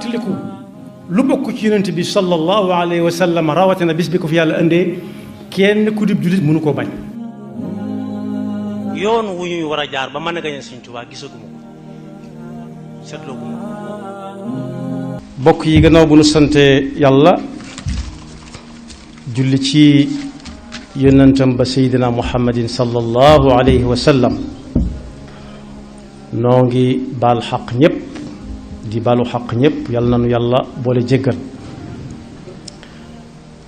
fàttaliku lu bokk ci yonent bi sallallahu alayhi wa sallam rawatina bis bi ko fi yàlla indee kenn ku dib jullit mënu koo bañ. yoon wu ñuy war a jaar ba mën a gañe Sëñ Tuubaa gisaguma ko seetlooguma ko. bokk yi gannaaw bu nu sante yàlla julli ci yonentam ba seydina muhammadin sallallahu alayhi wa sallam noo ngi baal xaq ñépp di baalu xaq ñépp yàlla na nu yàlla boole jéggal.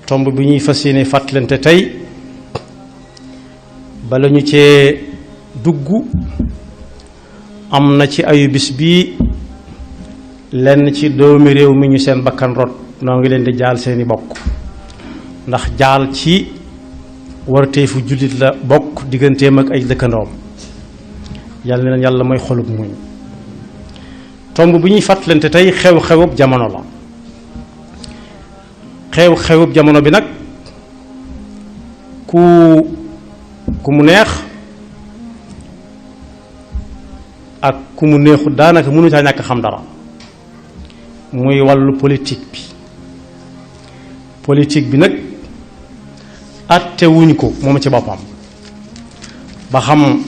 tomb bi ñuy fas yéene fàttalante tey bala ñu cee dugg am na ci ayu bis bi lenn ci doomi réew mi ñu seen bakkan rot noo ngi leen di jaal seeni bokk ndax jaal ci warteefu jullit la bokk digganteem ak ay dëkkandoom yàlla na leen yàlla mooy xolub muñ. tomb bi ñuy fàttalante tey xew-xewub jamono la. xew-xewub jamono bi nag ku mu neex ak ku mu neexut daanaka mënu caa ñàkk xam dara muy wàllu politique bi nag atte wuñ ko moom ci boppam ba xam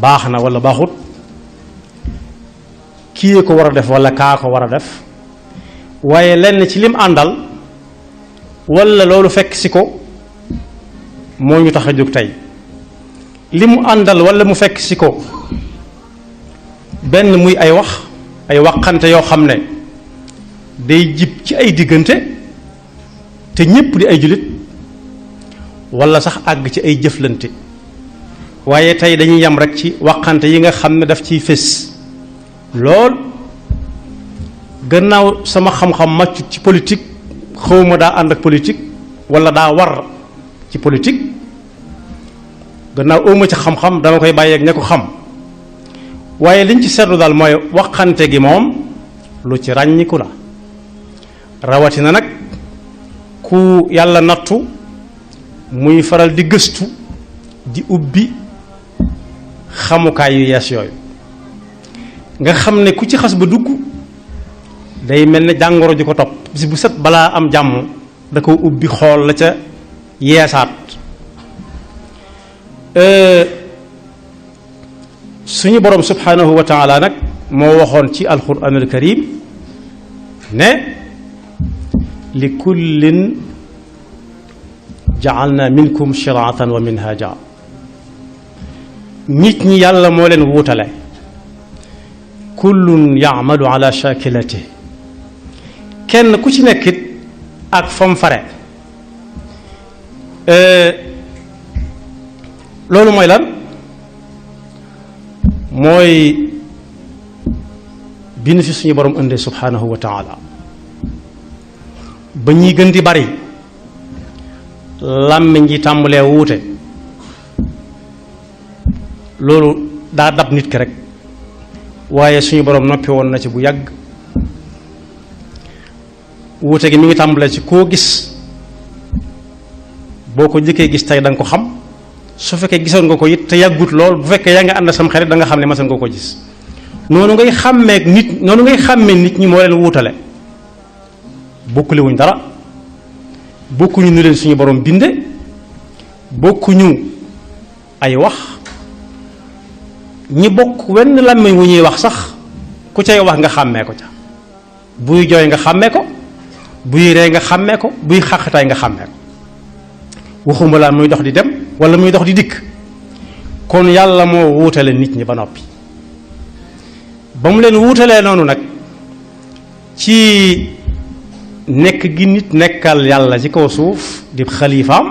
baax na walla baaxut kii ko war a def walla kaa ko war a def waaye lenn ci lim àndal walla loolu fekk si ko moo ñu tax a jóg tey li mu àndal walla mu fekk si ko benn muy ay waxante yoo xam ne day jib ci ay diggante te ñépp di ay jullit walla sax àgg ci ay jëflante waaye tey dañuy yem rekk ci waxante yi nga xam ne daf ciy fés lool. gannaaw sama xam-xam màccut ci politique xawma daa ànd ak politique walla daa war ci politique gannaaw awma ci xam-xam dama koy bàyyeeg ña ko xam waaye liñ ci seetlu daal mooy waxante gi moom lu ci ràññiku la rawatina nag ku yàlla nattu muy faral di gëstu di ubbi xamukaay yu yees yooyu nga xam ne ku ci xas ba dugg day mel ne jàngoro ji ko topp bis bu set balaa am jàmm da ko ubbi xool la ca yeesaat. suñu borom subhanahu wa taala nag moo waxoon ci alquranul karim ne li kullin ja'alna minkum shir'atan wa minhaja nit ñi yàlla moo leen wuutale kullun ya'malu ala shakilatihi kenn ku ci nekkit ak fam fare loolu mooy lan mooy bi nu fi suñu borom indee subhanahu wa taala ba ñuy gën di bari làmmiñ ji tàmbalee wuute loolu daa dab nit ki rek waaye suñu borom noppi woon na ci bu yàgg. wuute gi mi ngi tàmbalee ci koo gis boo ko jëkkee gis tey da nga ko xam su fekkee gisoon nga ko it te yàggut lool bu fekkee yaa nga ànd sam xarit da nga xam ne masan nga ko gis noonu ngay xàmmee nit ñi moo leen wuutale bokkule wuñ dara bokkuñu nu leen suñu borom binde bokkuñu ay wax ñi bokk wenn làmmiñ wu ñuy wax sax ku cay wax nga xàmmee ko ca buy jooy nga xàmmee ko buy ree nga xàmmee ko buy xàqataay nga xàmmee ko waxuma laa muy dox di dem walla muy dox di dikk kon yàlla moo wuutale nit ñi ba noppi ba mu leen wuutalee noonu nag ci nekk gi nit nekkal yàlla ci kaw suuf di xalifaam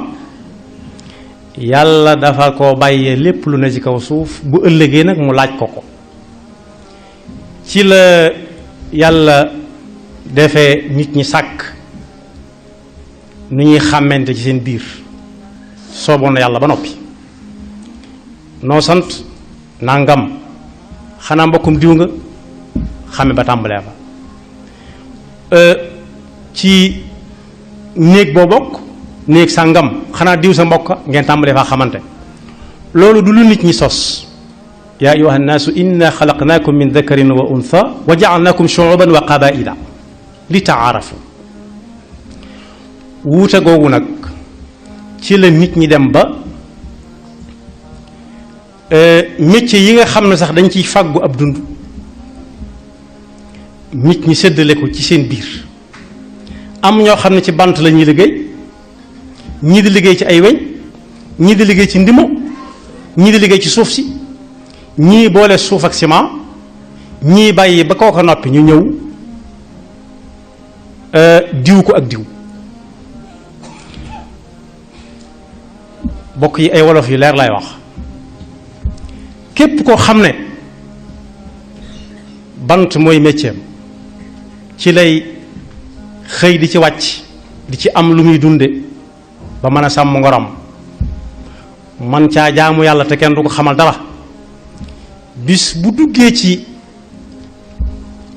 yàlla dafa ko bàyyee lépp lu ne ci kaw suuf bu ëllëgee nag mu laaj ko ci la yàlla defee nit ñi sàkk nu ñuy xàmmante ci seen biir sooboon na yàlla ba noppi noo sant nangam xanaa mbokkum diw nga xame ba tàmbalee fa ci néeg boo bokk néeg sàngam xanaa diw sa mbokk ngeen tàmbalee faa xamante loolu du lu nit ñi sos yaa ayuha nnaasu inna xalaqnaakum min dakarin wa untha wa jaalnaakum shuuban wa qabaila li taarafu. wuute googu nag ci la nit ñi dem ba métier yi nga xam ne sax dañ ciy fàggu ab dund nit ñi séddale ko ci seen biir. am ñoo xam ne ci bant la ñuy liggéey, ñii di liggéey ci ay weñ, ñii di liggéey ci ndimo, ñii di liggéey ci suuf si, ñii boole suuf ak ciment, ñii bàyyi ba kooka noppi ñu ñëw diw ko ak diw. bokk yi ay wolof yu leer lay wax. képp koo xam ne bant mooy métier ci lay xëy di ci wàcc di ci am lu muy dunde ba mën a sàmm ngoram man caa jaamu yàlla te kenn du ko xamal dara, bis bu duggee ci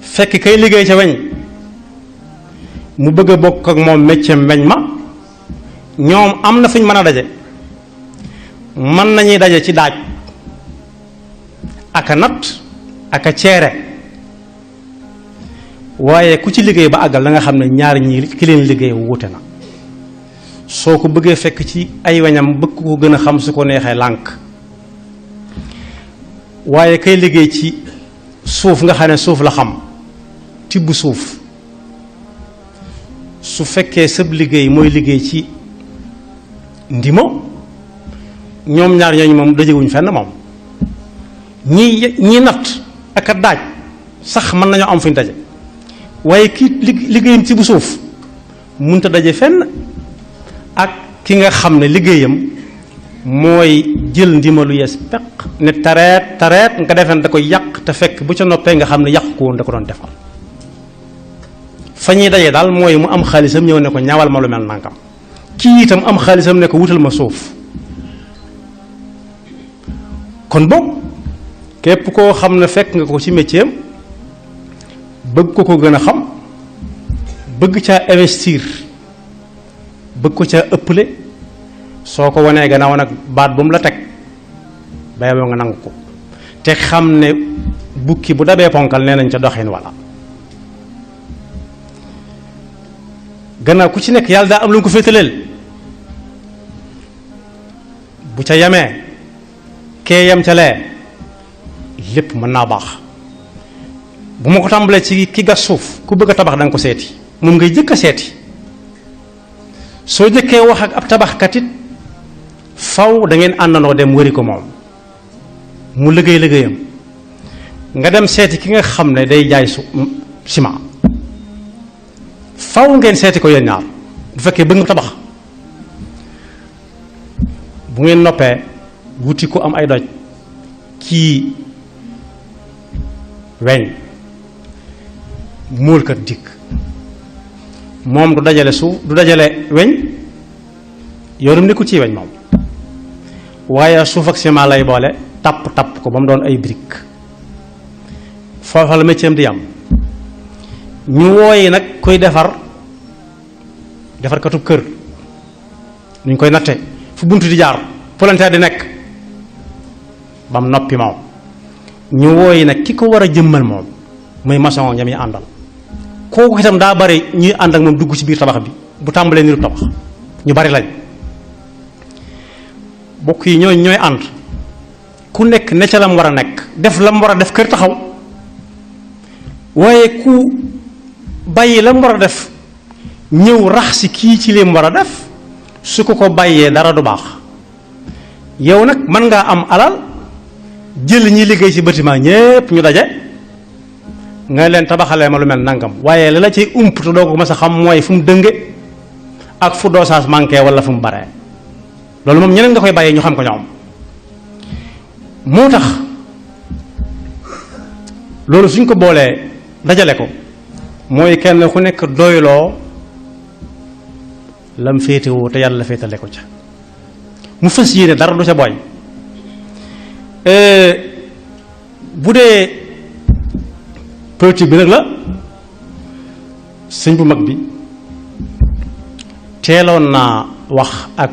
fekk kay liggéey ca weñ mu bëgg a bokk ak moom métier weñ ma, ñoom am na fu ñu mën a daje. mën nañuy daje ci daaj aka natt aka ceere, waaye ku ci liggéey ba àggal la nga xam ne ñaar ñi ki leen liggéey wuute na. soo ko bëggee fekk ci ay weñam bëgg ko gën a xam su ko neexee lànk, waaye kay liggéey ci suuf nga xam ne suuf la xam tibb suuf, su fekkee sëb liggéey mooy liggéey ci ndimo, ñoom ñaar ñooñu moom dajewuñ fenn moom. ñii natt ak a daaj sax mën nañoo am fuñ daje, waaye kii liggéeyam ci bu suuf mënut a daje fenn ak ki nga xam ne liggéeyam mooy jël ndimalu yees peq ne tareet tareet nga defee da koy yàq, te fekk bu ca noppee nga xam ne yàq ko woon da ko doon defal. fa ñuy daje daal mooy mu am xaalisam ñëw ne ko ñawal ma lu mel nangam, kii itam am xaalisam ne ko wutal ma suuf. kon boog képp koo xam ne fekk nga ko ci métier am bëgg ko gën a xam, bëgg caa investir, bëgg ko caa ëpple, soo ko wanee gannaaw nag baat bu mu la teg ba nga nangu ko te xam ne bukki bu dabee ponkal nee nañ ca doxin walla. gannaaw ku ci nekk yàlla daa am lu ñu ko féetaleel, bu ca yamee kee yam ca lee lépp mën naa baax. bu ma ko tàmbalee ci ki gas suuf, ku bëgg a tabax da nga ko seeti, moom ngay jëkk a seeti. soo jëkkee wax ak ab tabaxkat it faw da ngeen àndandoo dem wëri ko moom mu liggéey liggéeyam, nga dem seeti ki nga xam ne day jaay ciment, faw ngeen seeti ko yéen ñaar bu fekkee bëgg nga tabax. bu ngeen noppee wuti ko am ay doj kii weñ, móolkat dikk, moom du dajale suuf du dajale weñ, yoonum nekkul ci weñ moom, waaye suuf ak ciment lay boole tapp ko ba mu doon ay brique. foofa la métier am di am. ñu wooyi nag koy defarkatub kër, nuñ koy natte fu bunt di jaar volontaire di nekk ba mu noppi moom. ñu wooyi nag ki ko war a jëmmal moom muy maçon ñam yi àndal, kooku itam daa bari ñuy ànd ak moom dugg ci biir tabax bi bu tàmbalee niru tabax ñu bari lañ. bokk yi ñooy ànd ku nekk ne ca la mu war a nekk, def la mu war a def kër taxaw, waaye ku bàyyi la mu war a def ñëw rax si kii ci li mu war a def, su ko bàyyee dara du baax. yow nag mën ngaa am alal jël ñi liggéey ci bâtiment ñépp ñu daje nga leen tabaxalee ma lu mel nangam, waaye li la ciy ump te doo ko mës a xam mooy fu mu dënge ak fu dosage manqué wala fu mu baree. loolu moom ñeneen nga koy bàyyee ñu xam ko ñoom. moo tax loolu suñ ko boolee dajale ko mooy kenn ku nekk doyloo lam féetewoo te yàlla féetale ko ca, mu fas yéene dara du ca booy. bu dee politique bi nag la sëñ bu mag bi teeloon naa wax ak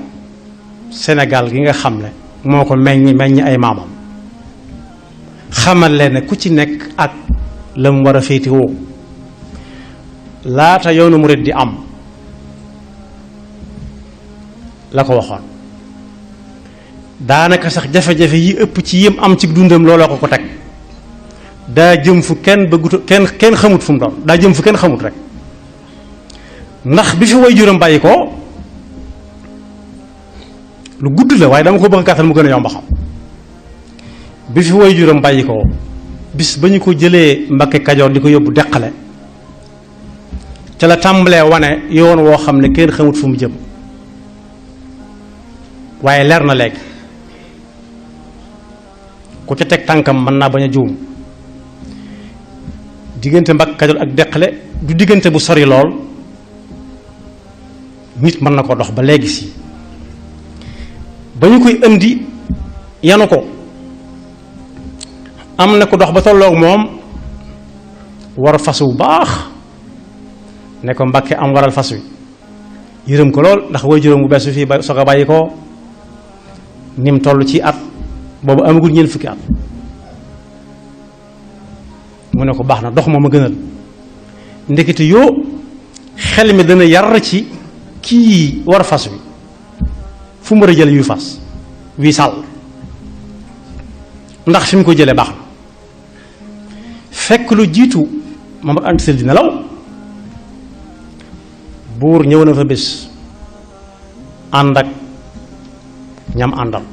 Sénégal gi nga xam ne moo ko meññ ay maamam, xamal leen ne ku ci nekk ak la mu war a féetewoo. laata yoonu murid di am la ko waxoon daanaka sax jafe-jafe yi ëpp ci yëm am ci dundam looloo ko teg daa jëm fu kenn bëggut kenn xamut fu mu doon daa jëm fu kenn xamut rek ndax bi fi waajuram bàyyi ko lu gudd la waaye dama ko bëgg a gàttal mu gën a yomb xam bi fi waajuram bàyyi ko bis ba ñu ko jëlee Mbakke Kajoor di ko yóbbu Deqale ca la tàmbalee wane yoon woo xam ne kenn xamut fu mu jëm waaye leer na léegi ku ca teg tànkam mën naa bañ a juum diggante Mbakke Kajoor ak Deqale du diggante bu sori lool nit mën na ko dox ba léegi si ba ñu koy indi yanu ko am na ko dox ba tolloog moom war fas wu baax ne ko Mbàkke am waral fas wi yërëm ko lool ndax way juróom bu bees fii ba soog a bàyyi ko ni mu toll ci at boobu amagul ñeent fukki at mu ne ko baax na dox moom a gënal ndekete yoo xel mi dana yar ci kii war fas wi fu mu war a jël yu fas wii sàll ndax fi mu ko jëlee baax na fekk lu jiitu moom ak Anta Sall di nelaw buur ñëw na fa bés ànd ak ñam àndal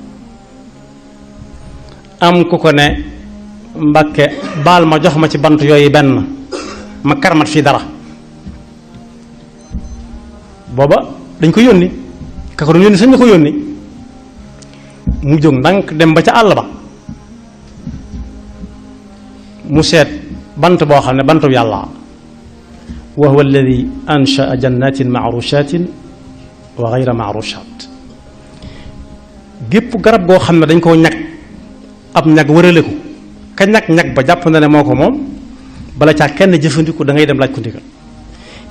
am ku ko ne Mbàkke baal ma jox ma ci bant yooyu benn ma karmat fii dara booba dañ ko yónni ka ko doon yónni sañ na ko yónni mu jóg ndànk dem ba ca àll ba mu seet bant boo xam ne bantu yàlla wa huwa alladi anshaa jannatin maarushatin wa gayra maarushat gépp garab goo xam ne dañ koo ñag ab ñag wërale ko ka ñag ba jàpp na ne moo ko moom bala caa kenn jëfandiku da ngay dem laaj ko ndigal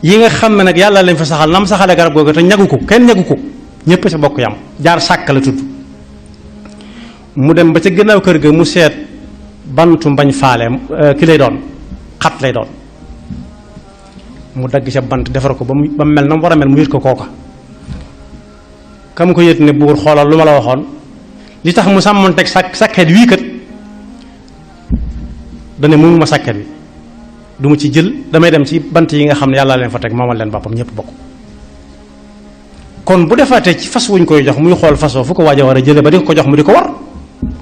yi nga xam ne nag yàlla lañ fa saxal nam saxale garab googu te ñagu ko kenn ñagu ko ñépp ca bokk yam jaar sàkk la tudd mu dem ba ca gannaaw kër ga mu seet bantu mbañ faale ki lay doon xat lay doon mu dagg ca bant defar ko ba mu mel na mu war a mel mu yët ko kooka kam ko yët ne buur xoolal lu ma la waxoon li tax mu sàmmoon teg sàkket wii kat dane mu ma sàkket wi du ma ci jël damay dem ci bant yi nga xam ne yàlla leen fa teg moomal leen boppam ñëpp bokk kon bu defaatee ci fas wuñ koy jox muy xool fasoo fu ko waaj a war a jële ba di ko jox mu di ko war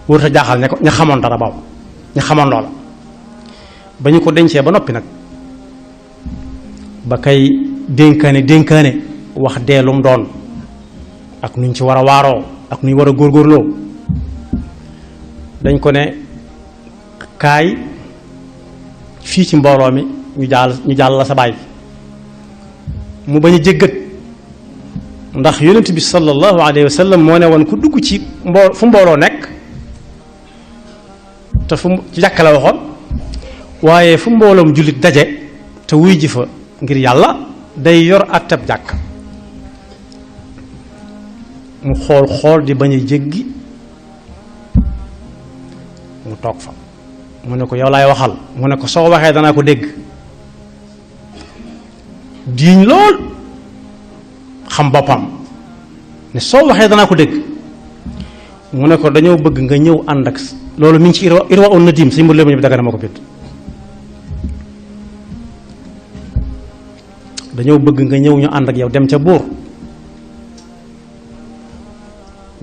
wërta jaaxal ne ko ña xamoon dara boobu ña xamoon loola ba ñu ko dencee ba noppi nag ba kay dénkaane wax deelum doon ak nuñ ci war a waaroo ak nuñ war a góorgóorloo dañ ko ne kaay fii ci mbooloo mi ñu jàll la sa baay mu bañ a jéggat ndax yonent bi sallallahu alayhi wa sallam moo ne woon ku dugg ci fu mbooloo nekk te fu ci jàkka la waxoon waaye fu mbooloom jullit daje te wuy ji fa ngir yàlla day yor àttab jàkk mu xool di bañ a jéggi mu toog fa mu ne ko yow laay waxal mu ne ko soo waxee danaa ko dégg diiñ lool xam boppam ne soo waxee danaa ko dégg mu ne ko dañoo bëgg nga ñëw ànd ak loolu mi ngi ci irwa on nadim si mbir léegi bi daga na ma ko bind dañoo bëgg nga ñëw ñu ànd ak yow dem ca buur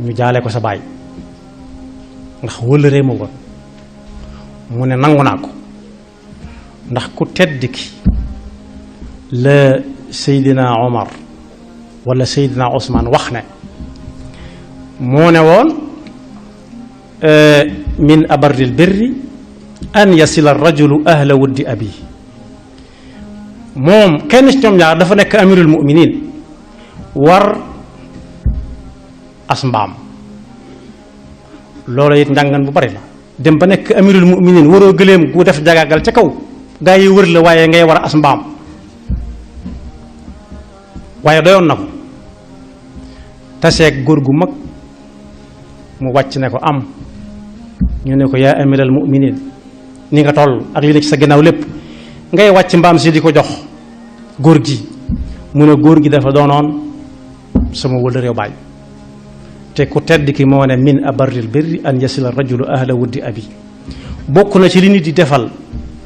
ñu jaale ko sa baay ndax wëllëree ma woon mu ne nangu naa ko ndax ku tedd ki la Seydina Omar wala Seydina Ousmane wax ne moo ne woon min abarril birri an yasila rajulu ahla wuddi abi moom kenn ci ñoom ñaar dafa nekk amirul muminin war as mbaam loolu it njàngan bu bari la dem ba nekk amirul muminin waroo gëléem gu def jagaagal ca kaw gaa yi wër la waaye ngay war a as mbaam waaye doyoon na ko taseeg góor gu mag mu wàcc ne ko am ñu ne ko yaa amiral mu'minin ni nga toll ak li ne ci sa ginnaaw lépp ngay wàcc mbaam si di ko jox góor gi mu ne góor gi dafa doonoon sama wëla réew baay te ku tedd ki moo ne min abarril birri an yasila rajulu ahla wuddi abi bokk na ci li nit di defal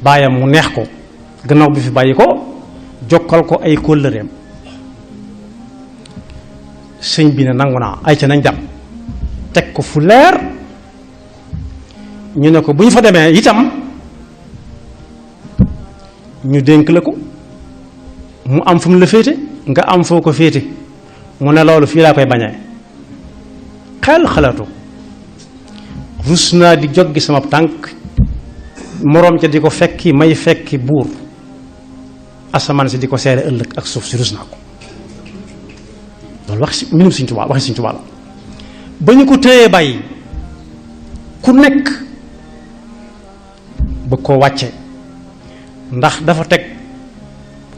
baayam mu neex ko gannaaw bi fi bàyyi ko jokkal ko ay kóllëreem sëñ bi ne nangu naa ay ca nañ dem teg ko fu leer ñu ne ko bu ñu fa demee itam ñu dénk la ko mu am fu mu la féete nga am foo ko féete mu ne loolu fii laa koy bañee xalaatu rus naa di joggi sama tànk moroom ca di ko fekki may fekki buur asamaan si di ko seere ëllëg ak suuf si rus naa ko loolu wax si minum Sëñ Tuubaa waxi Sëñ Tuubaa la ba ñu ko téyee bàyyi ku nekk bëgg koo wàcce ndax dafa teg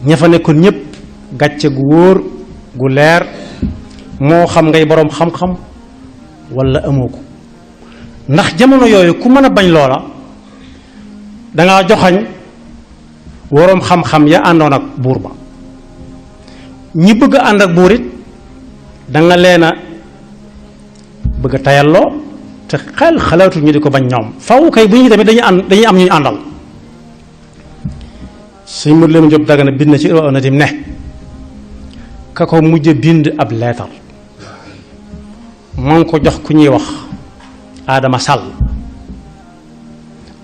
ña fa nekkoon ñépp gàcce gu wóor gu leer moo xam ngay boroom xam-xam walla amoo ko ndax jamono yooyu ku mën a bañ loola dangaa joxañ waroom xam-xam ya àndoon ak buur ba ñi bëgg a ànd ak buur it danga leen a bëgg a tayalloo te xalaatu ñu di ko bañ ñoom faw kay bu ñu tamit dañuy am ñuy àndal sëñ Modou Lamine Diop Dagana bind na ci Irwa Nadim ne ka ko mujj bind ab leetar moo ngi ko jox ku ñuy wax Adama Sall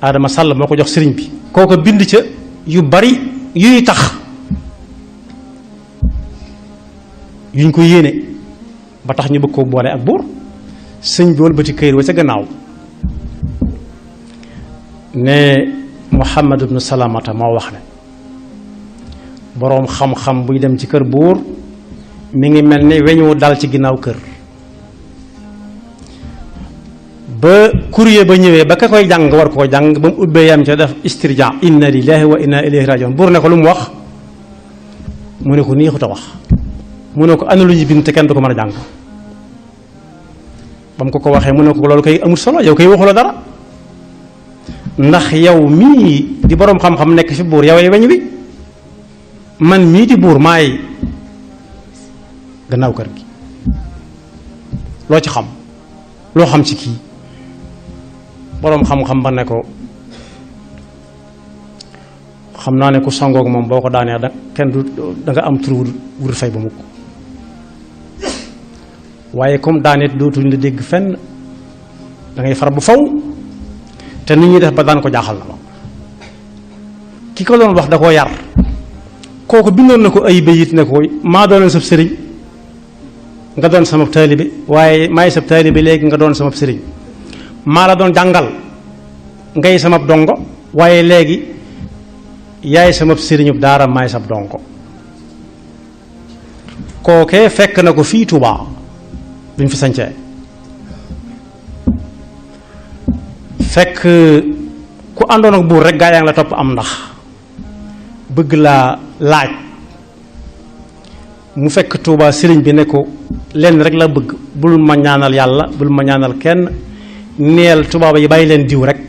Adama Sall moo ko jox sëriñ bi kooko bind ca yu bari yuy tax yuñ ko yéene ba tax ñu bëgg koo boole ak buur sëñ bi wëlbati këyit wa ca gannaaw ne Muhammad ibnu Salamata moo wax ne boroom xam-xam buy dem ci kër buur mi ngi mel ni weñu dal ci ginnaaw kër ba courrier ba ñëwee ba ka koy jàng war koo jàng ba mu ubbee yam ca def istirja inna lillahi wa inna ilayhi rajiun buur ne ko lu mu wax mu ne ko neexut a wax mu ne ko ana lu ñu bind te kenn du ko mën a jàng ba mu ko waxee mu ne ko loolu koy amul solo yow koy waxula dara ndax yow mii di boroom xam-xam nekk fi buur yoway weñ wi man mii di buur maay gannaaw kër gi loo ci xam loo xam ci kii boroom xam-xam ba ne ko xam naa ne ku sangoog moom boo ko daanee da kenn du da nga am tur wur fay ba mukk waaye comme daaneet dootuñ la dégg fenn da ngay far bu faw te nit ñi def ba daan ko jaaxal na ma ki ko doon wax da koo yar kooku bindoon na ko ay bayit ne ko maa doonoon sab sëriñ nga doon sama taalibe waaye maay sab taalibe léegi nga doon sama sëriñ maa la doon jàngal ngay sama dongo waaye léegi yaay sama sëriñub daara maay sab dongo kookee fekk na ko fii Tuubaa duñ fi sañcee fekk ku àndoon ak buur rek gaa yaa ngi la topp am ndax bëgg laa laaj mu fekk Tuubaa sëriñ bi ne ko lenn rek la bëgg bul ma ñaanal yàlla bul ma ñaanal kenn neel tubaab yi bàyyi leen diw rek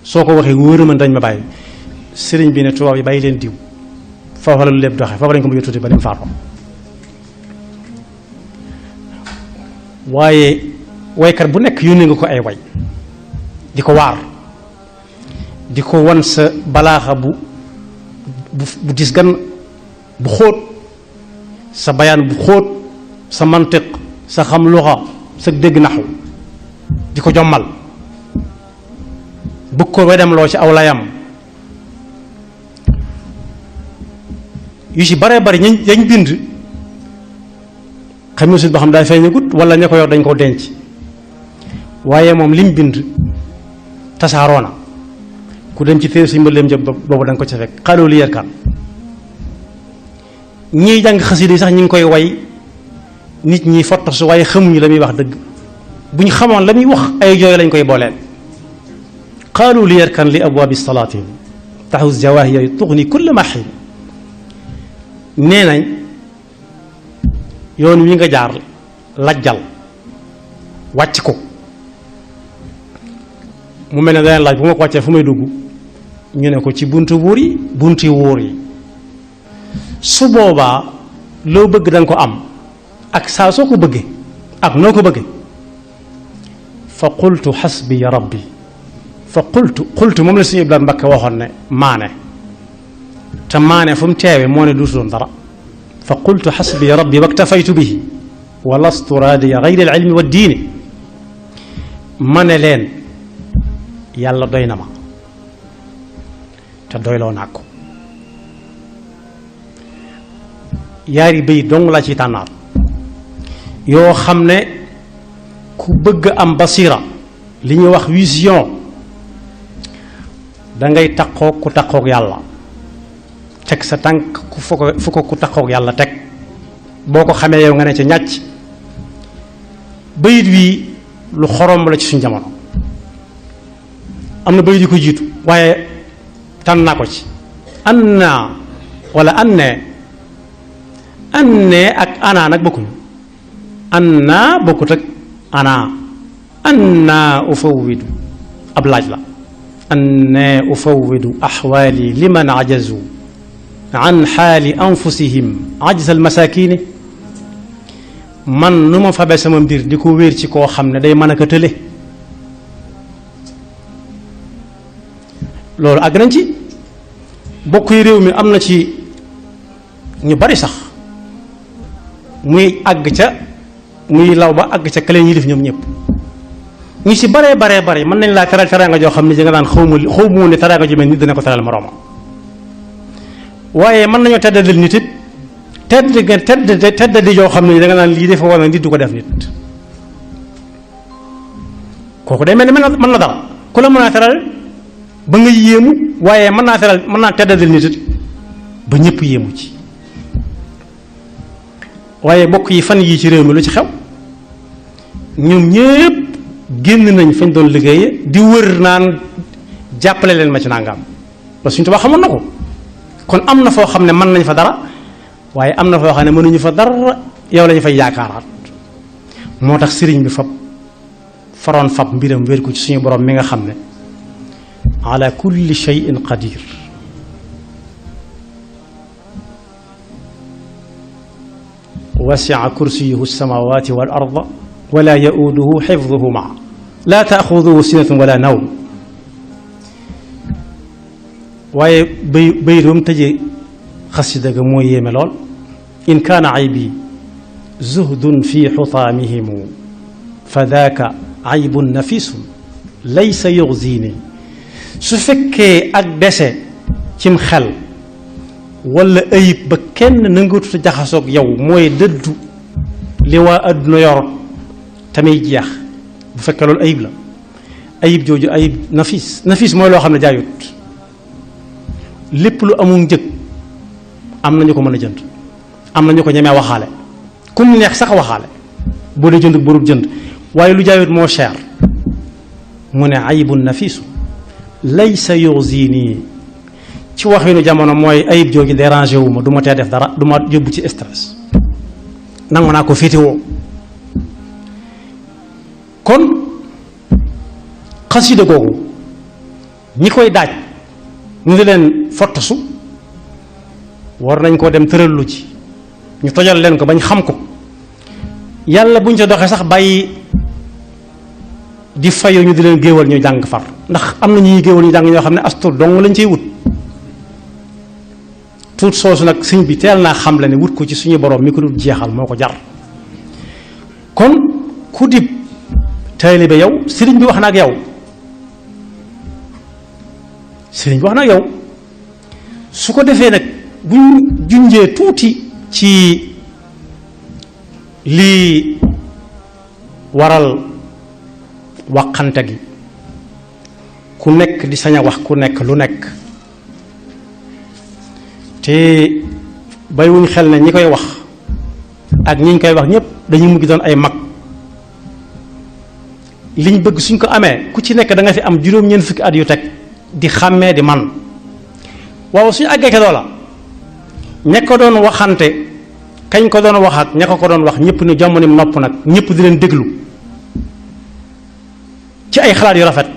soo ko waxee wóor man dañ ma bàyyi sëriñ bi ne tubaab yi bàyyi leen diw foofa la lu lépp doxee foofa lañ ko mujjee tuuti ba lim faatoo waaye waykat bu nekk yónnee nga ko ay way di ko waar di ko wan sa balaaxa bu dis gan bu xóot sa bayaan bu xóot sa mantiq sa xam luxa sa dégg naxu di ko jommal bëgg ko wedem loo ci aw layam yu ci bare bari yañ bind xam ne suñ boo xam daay feeñagut wala ña ko yor dañ koo denc waaye moom lim bind tasaaroo na ku dem ci téere suñ mbëleem jëm boobu da nga ko ca fekk xaaloo li yerkaan ñiy jàng xasida yi sax ñi ngi koy way nit ñi fottasu waaye xamuñu la muy wax dëgg bu ñu xamoon la muy wax ay jooy lañ koy booleel qaalu li yarkan li abwaabi salaatin taxus jawaahiya tuxni kulla maxin nee nañ yoon wi nga jaar lajjal wàcc ko mu mel ne dana laaj bu ma ko wàccee fu may dugg ñu ne ko ci bunti wóor yi su boobaa loo bëgg danga ko am ak saa soo ko bëggee ak noo ko bëggee fa qultu xasbiya rabbi fa qultu moom la suñu Ibrahima Mbakke waxoon ne maane te maane fu mu teewe moo ne duutu doon dara fa qultu xasbiya rabbi waktafaytu bihi wa lastu raadiya gayri al ilmi wa diini ma ne leen yàlla doy na ma te doyloo naa ko yaari béy dong laa ci tànnaat yoo xam ne ku bëgg am basira li ñuy wax vision da ngay takkook ku takkook yàlla teg sa tànk fu ko ku takkook yàlla teg boo ko xamee yow nga ne ca ñàcc bayit wi lu xorom la ci suñ jamono am na bayit yu ko jiitu waaye tànn naa ko ci anna wala anne ak ana nag bokkuñu anna bokkut ak anna ufawwidu ab laaj la anna ufawwidu axwaali liman ajazu an xaali anfusihim ajza almasakini man nu ma fabe sama mbir di ko wéer ci koo xam ne day mën a ko tële loolu àgg nañ ci bokk yi réew mi am na ci ñu bari sax muy àgg ca muy law ba àgg ca kële yilif ñoom ñëpp ñu si baree mën nañ laa teral teraanga joo xam ne ji nga naan xaw ma ne teraanga ju mel nit dina ko teral moroomam waaye mën nañoo teddadal nit it teddadi joo xam ne da nga naan lii dafa war na nit du ko def nit kooku day mel ni mën na dara ku la mën a teral ba nga yéemu waaye mën naa teddadal nit it ba ñëpp yéemu ci waaye bokk yi fan yii ci réew mi lu ci xew ñoom ñëpp génn nañ fañ doon liggéeye di wër naan jàppale leen ma ci nangam ba suñu tubaab xamoon na ko kon am na foo xam ne mën nañ fa dara waaye am na foo xam ne mënuñu fa dara yow lañu fay yaakaaraat moo tax sëriñ bi faroon fab mbiram wér ko ci suñu borom mi nga xam ne ala kulli shay'in qadir wasi'a kursiyuhu samawati wal arda wala yauduhu xifduhuma laa taaxuduhu sinatun wala nawm waaye bayit ba mu tëjee xasida ga moo yéeme lool in kaana aybi zuhdun fi xutaamihimu fa daaka aybun nafisun laysa yuxzini su fekkee ak dese cim xel wala ayib ba kenn nangatuta jaxasoog yow mooy dëddu li waa adduna yor tamit jeex bu fekkee loolu ayib la ayib jooju ayib nafis mooy loo xam ne jaayut lépp lu amul njëg am nañu ko mën a jënd am nañu ko ñemee waxaale kum neex sax waxaale boo dee jënd borub jënd waaye lu jaayut moo cher mu ne ayibun nafisu laysa yuxzini ci waxinu jamono mooy ayib jooju dérangé wu ma du ma tee def dara du ma yóbbu ci stress nangu naa ko féetewoo kon xasida googu ñi koy daaj ñu di leen fottasu war nañ koo dem tërallu ci ñu tojal leen ko bañ xam ko yàlla buñ ca doxee sax bàyyi di fayu ñu di leen géewal ñu jàng far ndax am na ñuy géewal ñu jàng ñoo xam ne astur dong lañ ciy wut tuut soosu nag sëñ bi teel naa xam la ne wut ko ci suñu borom mi ko dul jeexal moo ko jar kon ku dib taalibe yow sëriñ bi wax na ak yow sëriñ bi wax na ak yow su ko defee nag buñ junjee tuuti ci lii waral waxante gi ku nekk di sañ a wax ku nekk lu nekk te bàyyiwuñ xel ne ñi koy wax ak ñi ñu koy wax ñëpp dañuy mujj doon ay mag liñ bëgg suñ ko amee ku ci nekk da nga fi am juróom-ñeent fukki at yu teg di xàmmee di man waaw suñu àggee ke loola ña ko doon waxante kañ ko doon wax ak ña ko doon wax ñëpp ni jamono nopp nag ñëpp di leen déglu ci ay xalaat yu rafet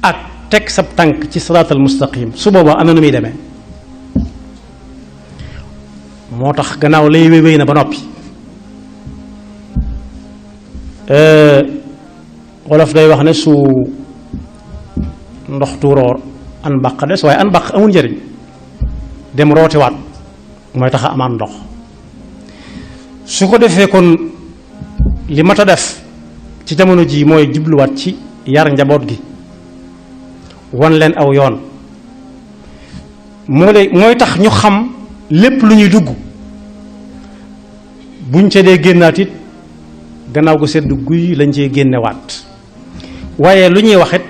ak teg sab tànk ci siraatal mustaqim su boobaa am na nu muy demee. moo tax gannaaw lay wéy na ba noppi wolof day wax ne su ndox tuuroo an baq des waaye an baq amul njëriñ dem rootiwaat mooy tax a amaat ndox. su ko defee kon li mat a def ci jamono ji mooy jubluwaat ci yar njaboot gi wan leen aw yoon mooy tax ñu xam lépp lu ñuy dugg buñ ca dee génnaat it gannaaw gu sedd guy lañ cee génnewaat waaye lu ñuy waxit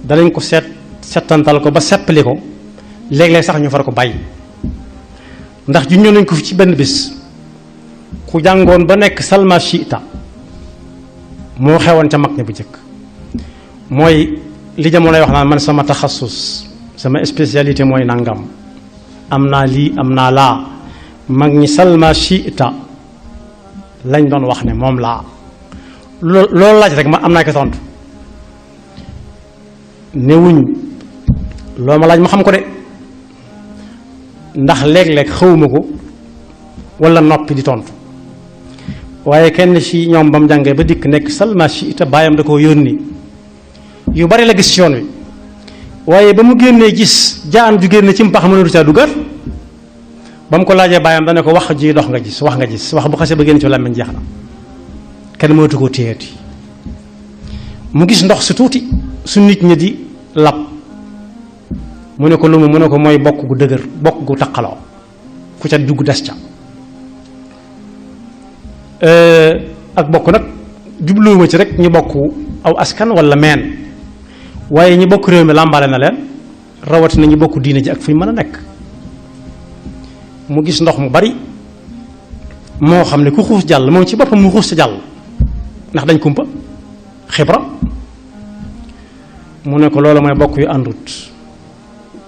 danañ ko settantal ko ba seppali ko léeg-léeg sax ñu far ko bàyyi. ndax ju ñëw nañ ko fi ci benn bés ku jàngoon ba nekk salma shiita moo xewoon ca mag ña bu jëkk mooy li jamonoy wax naan man sama taxasus sama spécialité mooy nangam am naa lii am naa laa mag ñi salma shiita lañ doon wax ne moom laa loolu laaj rek ma am naa ko tontu newuñ loo ma laaj ma xam ko de ndax léeg-léeg xawuma ko wala noppi di tontu waaye kenn ci ñoom ba mu jàngee ba dikk nekk salma shiita baayam da koo yónni yu bari la gis ci yoon wi waaye ba mu génnee gis jaan ju génne ci mpax mënatu caa dugal ba mu ko laajee baayam dana ko wax ji dox nga gis wax bu xasee ba génn ci làmmiñ jeex na kenn mënatu koo téyeeti mu gis ndox su tuuti su nit ñi di lab mu ne ko lu mu ne ko mooy bokk gu dëgër bokk gu taqaloo ku ca dugg des ca ak bokk nag jubluwuma ci rek ñu bokk aw askan wala meen waaye ñi bokk réew mi làmbaale na leen rawatina ñu bokk diine ji ak fu ñu mën a nekk mu gis ndox mu bari moo xam ne ku xuus jàll moom ci boppam mu xuus sa jàll ndax dañ kumpa xibra mu ne ko loolu mooy bokk yu àndut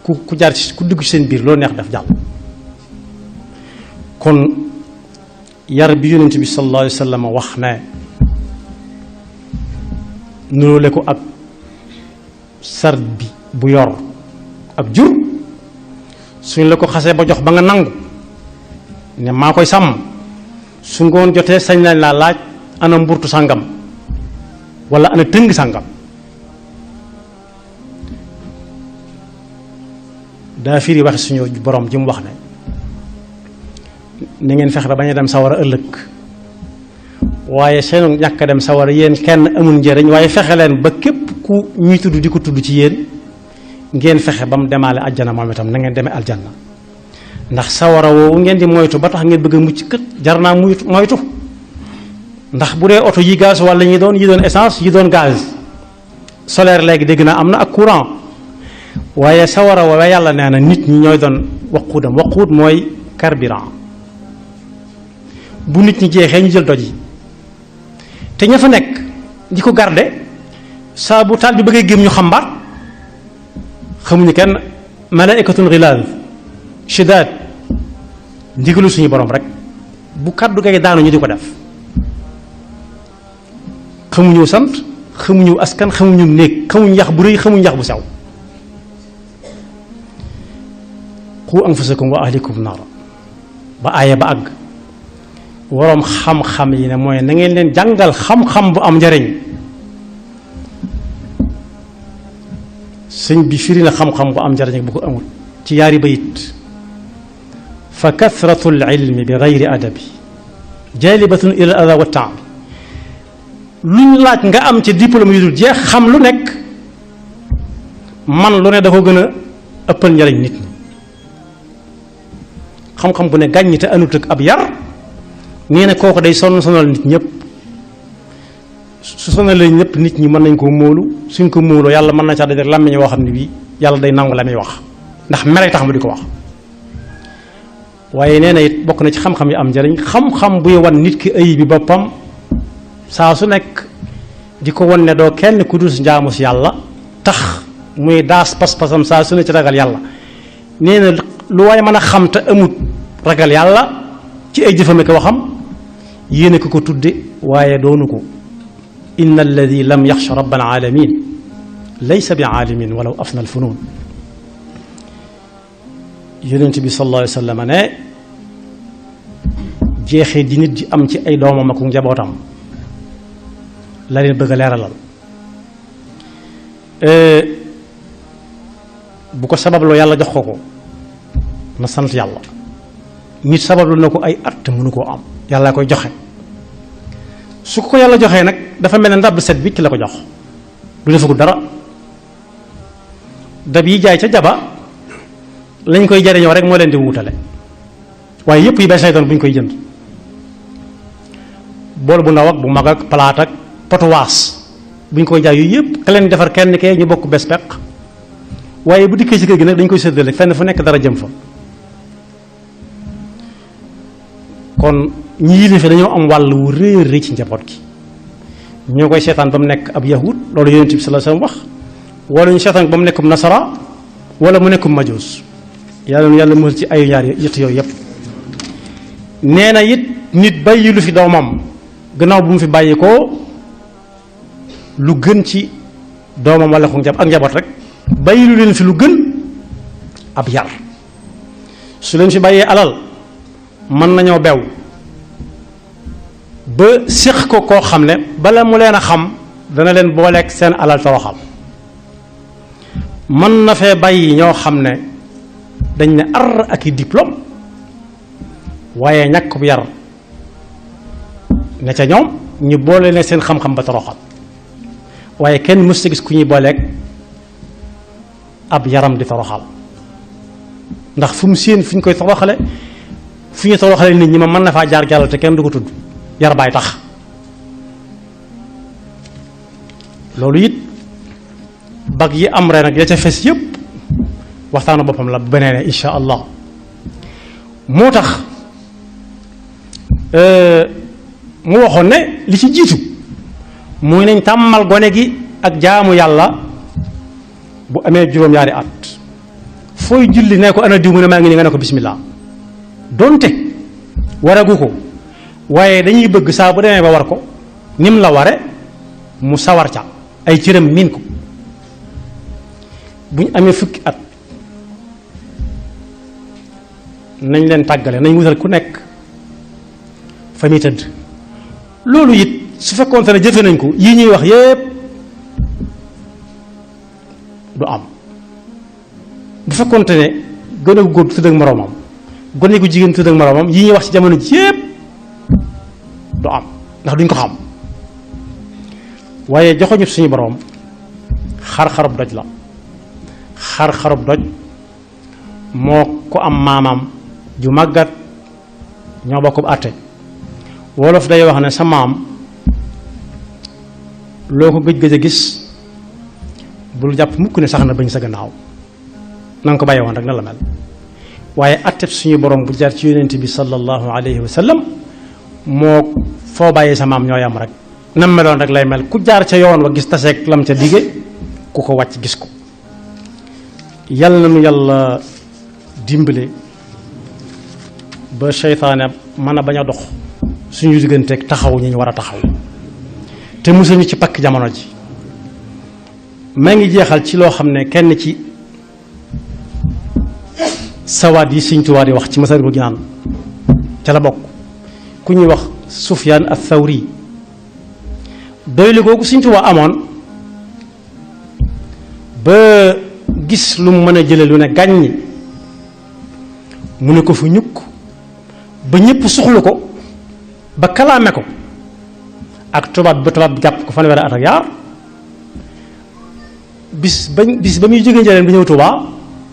ku jaar ci ku dugg ci seen biir loolu neex def jàll kon yar bi yonent bi sallallahu alayhi wa sallam wax ne nuróole ko ak sart bi bu yor ak jur suñ la ko xasee ba jox ba nga nangu ne maa koy sàmm su ngoon jotee sañ nañ laa laaj ana mburtu sàngam wala ana tëng sàngam daa firi waxi suñu borom ji mu wax ne ni ngeen fexe ba bañ a dem sawara ëllëg waaye seenu ñàkk a dem sawara yéen kenn amul njëriñ waaye fexe leen ba képp ku ñuy tudd di ko tudd ci yéen ngeen fexe ba mu demaale aljana moom itam na ngeen demee aljanna ndax sawara woowu ngeen di moytu ba tax ngeen bëgg a mucc kët jar naa moytu ndax bu dee oto yi gaz wala yi doon essence yi doon gaz solaire léegi dégg naa am na ak courant waaye sawara woowe yàlla nee na nit ñi ñooy doon waquudam waquud mooy carburant bu nit ñi jeexee ñu jël doj yi te ña fa nekk di ko garde saa bu taal bi bëggee gém ñu xambaat xamuñu kenn malaikatun ghilaaz shidaad ndigalu suñu borom rek bu kàddu gay daanu ñu di ko def xamuñu sant xamuñu askan xamuñu néeg xamuñu yax bu rëy xamuñu yax bu sew qu anfusakum wa ahlikum naara ba aaya ba àgg waroom xam-xam yi ne mooy na ngeen leen jàngal xam-xam bu am njariñ sëñ bi firi na xam-xam bu am njariñ bu ko amul ci yaari bayit fa kathratu al-ilmi bi gayri adabi jalibatun ila al-ada wa taab luñ laaj nga am ci diplôme yu dul jeex xam lu nekk man lu ne da ko gën a ëppal njariñ nit ñi xam-xam bu ne gàññi te anut ak ab yar nee na kooku day sonal nit ñëpp su sonalee ñëpp nit ñi mën nañ koo móolu suñ ko móoloo yàlla mën na caa dajale làmmiñ woo xam ne bii yàlla day nangu la muy wax ndax mere tax mu di ko wax waaye nee na it bokk na ci xam-xam yi am njariñ xam-xam buy wan nit ki ay bi boppam saa su nekk di ko wan ne doo kenn ku dul njaamu si yàlla tax muy daas pas-pasam saa su ne ci ragal yàlla nee na lu waaye mën a xam te amut ragal yàlla ci ay jëfame ko waxam yéene ko tudde waaye doonu ko inna alladi lam yaxsha rabbal alamin laysa bi aalimin walaw afna alfunun. yonent bi sallallahu alayhi wa sallam ne jeexee di nit di am ci ay doomam ak njabootam la leen bëgg a leeralal. bu ko sababloo yàlla jox ko na sant yàlla. nit sabablu na ko ay at mënu koo am yàlla koy joxe. su ko yàlla joxee nag dafa mel ne ndab set bi ci la ko jox du defagul dara. dab yi jaay ca jaba lañ koy jariñoo rek moo leen di wutale waaye yëpp yi bees lay doon bu ñu koy jënd. bool bu ndaw ak bu mag ak palaat ak potuwaas bu ñu koy jaay yooyu yëpp ka leen defar kenn kee ñu bokk bes peq waaye bu dikkee ci kër gi nag dañ koy séddale fenn fu nekk dara jëm fa. kon ñi yilife dañoo am wàll wu réer rëy ci njaboot gi ñoo koy seetaan ba mu nekk ab yahud loolu yonent bi sallallahu alayhi wasallam wax wala ñu seetaan ba mu nekkum nasara wala mu nekkum majuus yàlla musal ci ayu ñaar yett yooyu yëpp. nee na it nit bàyyi lu fi doomam gannaaw bu mu fi bàyyi ko lu gën ci doomam wala ko ak njaboot rek bàyyi lu leen fi lu gën ab yar. su leen fi bàyyee alal mën nañoo bew ba séq ko koo xam ne bala mu leen a xam dana leen booleeg seen alal toroxal. mën na fee bàyyi ñoo xam ne dañ ne ar ak i diplôme waaye ñàkk bu yar ne ca ñoom ñu boole ne seen xam-xam ba toroxal waaye kenn mës ta gis ku ñuy booleeg ab yaram di toroxal ndax fu mu séen fu ñu koy toroxale fu ñu toroxale nit ñi ma mën na faa jaar jàll te kenn du ko tudd yar baay tax. loolu it bag yi am ren ak ya ca fes yëpp waxtaanu boppam la bu beneen insha allah. moo tax mu waxoon ne li ci jiitu muy nañ tàmmal gone gi ak jaamu yàlla bu amee juróom-ñaari at fooy julli ne ko ana diw mu ne maa ngi nii nga ne ko bismillah donte waragu ko waaye dañuy bëgg saa bu demee ba war ko nim la ware mu sawar ca ay cëram miin ko. bu ñu amee fukki at nañ leen tàggale nañ wutal ku nekk fa muy tëdd. loolu it su fekkoon ne jëfe nañ ko yii ñuy wax yépp du am. bu fekkoon ne gone gu góor tëdd ak moroomam gone gu jigéen tëdd ak moroomam yii ñuy wax ci jamono ji yépp du am ndax duñ ko xam. waaye joxoñu suñu boroom xar-xarub doj la. xar-xarub doj moo ko am maamam ju màggat ñoo bokkub àtte. wolof day wax ne sa maam loo ko gëj a gis bul jàpp mukk ne sax na bañ sa gannaaw na nga ko bàyyi woon rek na la mel. waaye àtte suñu borom bu jaar ci yonent bi sallallahu alayhi wa sallam moo foo bàyyi sa maam ñoo yam rek nam meloon rek lay mel ku jaar ca yoon wa gis taseeg lam ca dige ku ko wàcc gis ko. yàlla na nu yàlla dimbale ba seytaane mën a bañ a dox suñu digganteeg taxaw ñi ñu war a taxaw te musal ñu ci pakk jamono ji. maa ngi jeexal ci loo xam ne kenn ci sawaat yi Sëñ Tuubaa di wax ci Masaalikul Jinaan ca la bokk ku ñuy wax Sufyaan ath-Thawri doylu googu Sëñ Tuubaa amoon ba gis lu mu mën a jële lu ne gàññi mu ne ko fu ñukk ba ñépp suxlu ko ba kalaame ko ak tubaab ba tubaab jàpp ko fanweeri at ak yaar bis ba muy jógee njëleen bi ñëw Tuubaa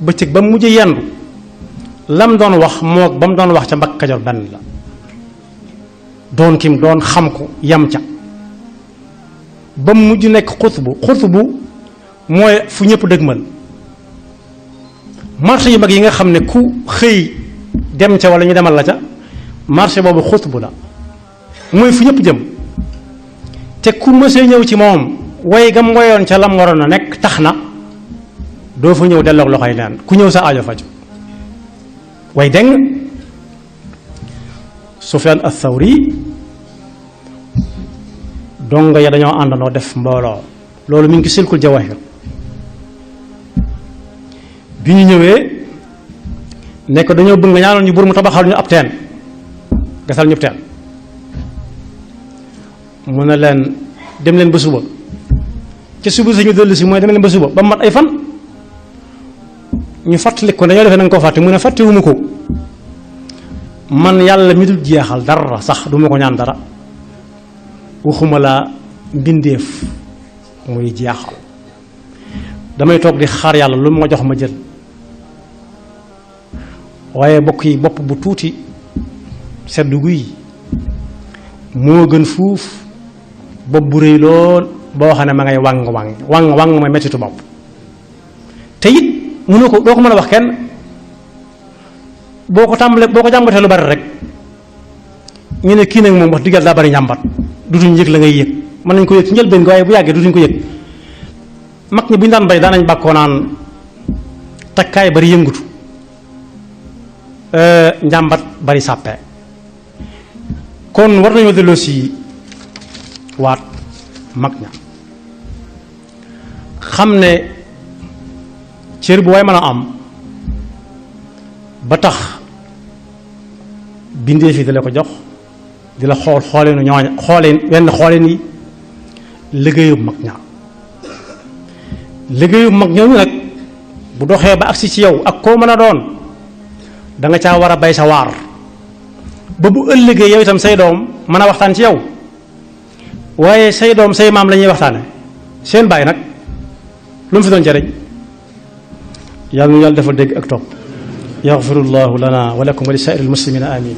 bëccëg ba mu mujj yendu lam doon wax moo ba mu doon wax ca Mbàkke Kajoor benn la doon kim doon xam ko yam ca ba mu mujj nekk xutbu mooy fu ñëpp dëgmal marché yu mag yi nga xam ne ku xëy dem ca wala ñu demal la ca marché boobu xutbu la mooy fu ñëpp jëm te ku mësee ñëw ci moom way gam woyoon ca lam waroon a nekk tax na doo fa ñëw delloog loxoy neen ku ñëw sa aajo faju way deng Sufyaan ath-Thawri dongo ya dañoo àndandoo def mbooloo loolu mi ngi ci silkul Jawaahir bi ñu ñëwee ne ko dañoo bëgg nga ñaanoon ñu buur mu tabaxal ñu ab teen gasal ñu teen mu ne leen dem leen ba suba ca suba sañu dellu si mooy dem leen ba suba ba mat ay fan ñu fàttali ko dañoo defee na nga koo fàtte mu ne fàttewuma ko man yàlla mi dul jeexal dara sax duma ko ñaan dara waxuma laa mbindeef muy jeexal damay toog di xaar yàlla lu ma jox ma jël waaye bokk yi bopp bu tuuti sedd guy moo gën fuuf bopp bu rëy lool boo xam ne ma ngay wàng mooy mettitu bopp te it mënoo ko doo ko mën a wax kenn boo ko tàmbalee boo ko jàmbatee lu bari rek ñu ne kii nag moom wax diggal daa bari njàmbat dutuñ yëg la ngay yëg mën nañ ko yëg ci njëlbeen gi waaye bu yàggee dutuñ ko yëg mag ñi bu ñu daan bay daanañ bàkkoo naan takkaay bari yëngutu njàmbat bari sàppe kon war nañoo delloo si waat mag ña xam ne cër bu waay mën a am ba tax bindee fi da la ko jox di la xool xooleenu ñooña xooleen wenn xooleen yi liggéeyub mag ña liggéeyub mag ñooñu nag bu doxee ba agsi ci yow ak koo mën a doon da nga caa war a bay sa waar ba bu ëllëgee yow itam say doom mën a waxtaan ci yow waaye say doom say maam la ñuy waxtaane seen baay nag lu mu fi doon jariñ yàlla nu yàlla defal dégg ak topp yaxfirullahu lana wa lakum wa li saa'iril muslimina amin